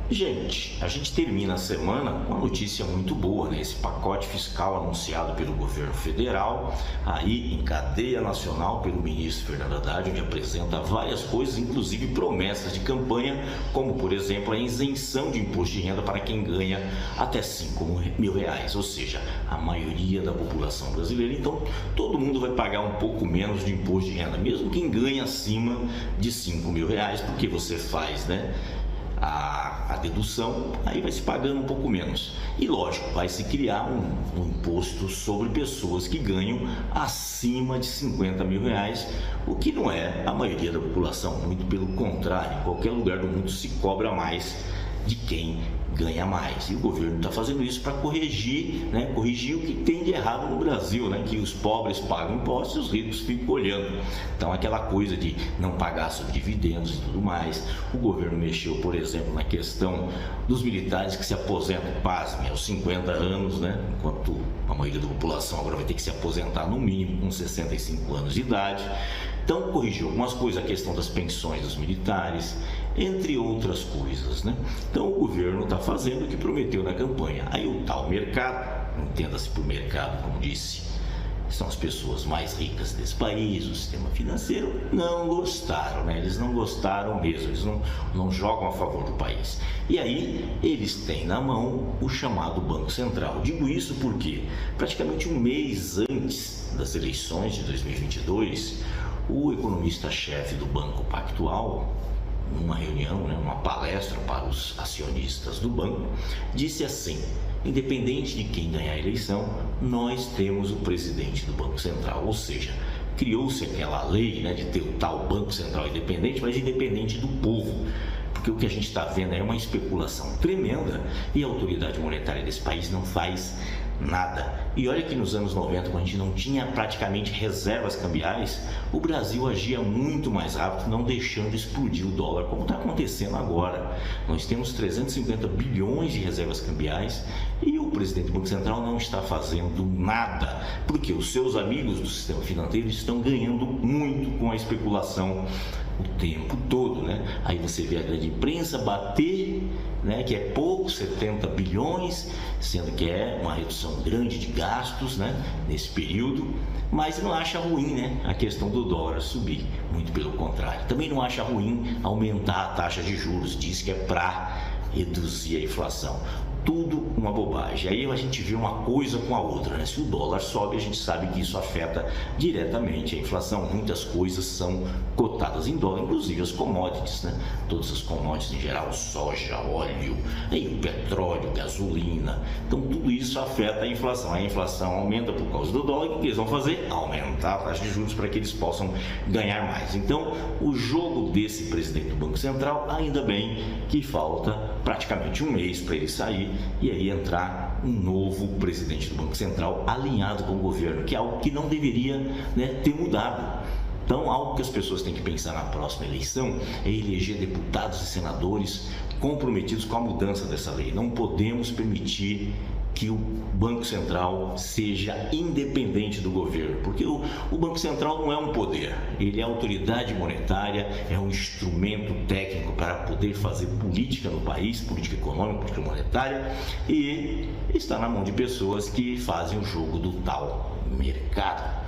Gente, a gente termina a semana com uma notícia muito boa, né? Esse pacote fiscal anunciado pelo governo federal, aí em cadeia nacional pelo ministro Fernando Haddad, onde apresenta várias coisas, inclusive promessas de campanha, como por exemplo a isenção de imposto de renda para quem ganha até 5 mil reais, ou seja, a maioria da população brasileira. Então, todo mundo vai pagar um pouco menos de imposto de renda, mesmo quem ganha acima de 5 mil reais, porque você faz, né? A dedução, aí vai se pagando um pouco menos. E lógico, vai se criar um imposto sobre pessoas que ganham acima de 50 mil reais, o que não é a maioria da população, muito pelo contrário, em qualquer lugar do mundo se cobra mais de quem ganha mais. E o governo está fazendo isso para corrigir o que tem de errado no Brasil, né? Que os pobres pagam impostos e os ricos ficam olhando. Então, aquela coisa de não pagar sobre dividendos e tudo mais. O governo mexeu, por exemplo, na questão dos militares que se aposentam, pasmem, aos 50 anos, né? Enquanto a maioria da população agora vai ter que se aposentar no mínimo com 65 anos de idade. Então, corrigiu algumas coisas, a questão das pensões dos militares, entre outras coisas, né? Então, o governo está fazendo o que prometeu na campanha. Aí o tal mercado, entenda-se por mercado, como disse, são as pessoas mais ricas desse país, o sistema financeiro, não gostaram, né? Eles não gostaram mesmo, eles não jogam a favor do país. E aí, eles têm na mão o chamado Banco Central. Digo isso porque, praticamente um mês antes das eleições de 2022, o economista-chefe do Banco Pactual, numa reunião, uma palestra para os acionistas do banco, disse assim: independente de quem ganhar a eleição, nós temos o presidente do Banco Central. Ou seja, criou-se aquela lei, de ter o tal Banco Central independente, mas independente do povo. Porque o que a gente está vendo é uma especulação tremenda e a autoridade monetária desse país não faz nada. E olha que nos anos 90, quando a gente não tinha praticamente reservas cambiais, o Brasil agia muito mais rápido, não deixando explodir o dólar, como está acontecendo agora. Nós temos 350 bilhões de reservas cambiais e o presidente do Banco Central não está fazendo nada, porque os seus amigos do sistema financeiro estão ganhando muito com a especulação o tempo todo, né? Aí você vê a grande imprensa bater, que é pouco, 70 bilhões, sendo que é uma redução grande de gastos, nesse período, mas não acha ruim, a questão do dólar subir, muito pelo contrário. Também não acha ruim aumentar a taxa de juros, diz que é para reduzir a inflação. Tudo uma bobagem. Aí a gente vê uma coisa com a outra, Se o dólar sobe, a gente sabe que isso afeta diretamente a inflação. Muitas coisas são cotadas em dólar, inclusive as commodities, Todas as commodities em geral, soja, óleo, aí o petróleo, gasolina. Então tudo isso afeta a inflação. A inflação aumenta por causa do dólar. O que eles vão fazer? Aumentar a taxa de juros para que eles possam ganhar mais. Então, o jogo desse presidente do Banco Central, ainda bem que falta praticamente um mês para ele sair e aí entrar um novo presidente do Banco Central alinhado com o governo, que é algo que não deveria ter mudado. Então, algo que as pessoas têm que pensar na próxima eleição é eleger deputados e senadores comprometidos com a mudança dessa lei. Não podemos permitir que o Banco Central seja independente do governo, porque o Banco Central não é um poder, ele é autoridade monetária, é um instrumento técnico para poder fazer política no país, política econômica, política monetária, e está na mão de pessoas que fazem o jogo do tal mercado.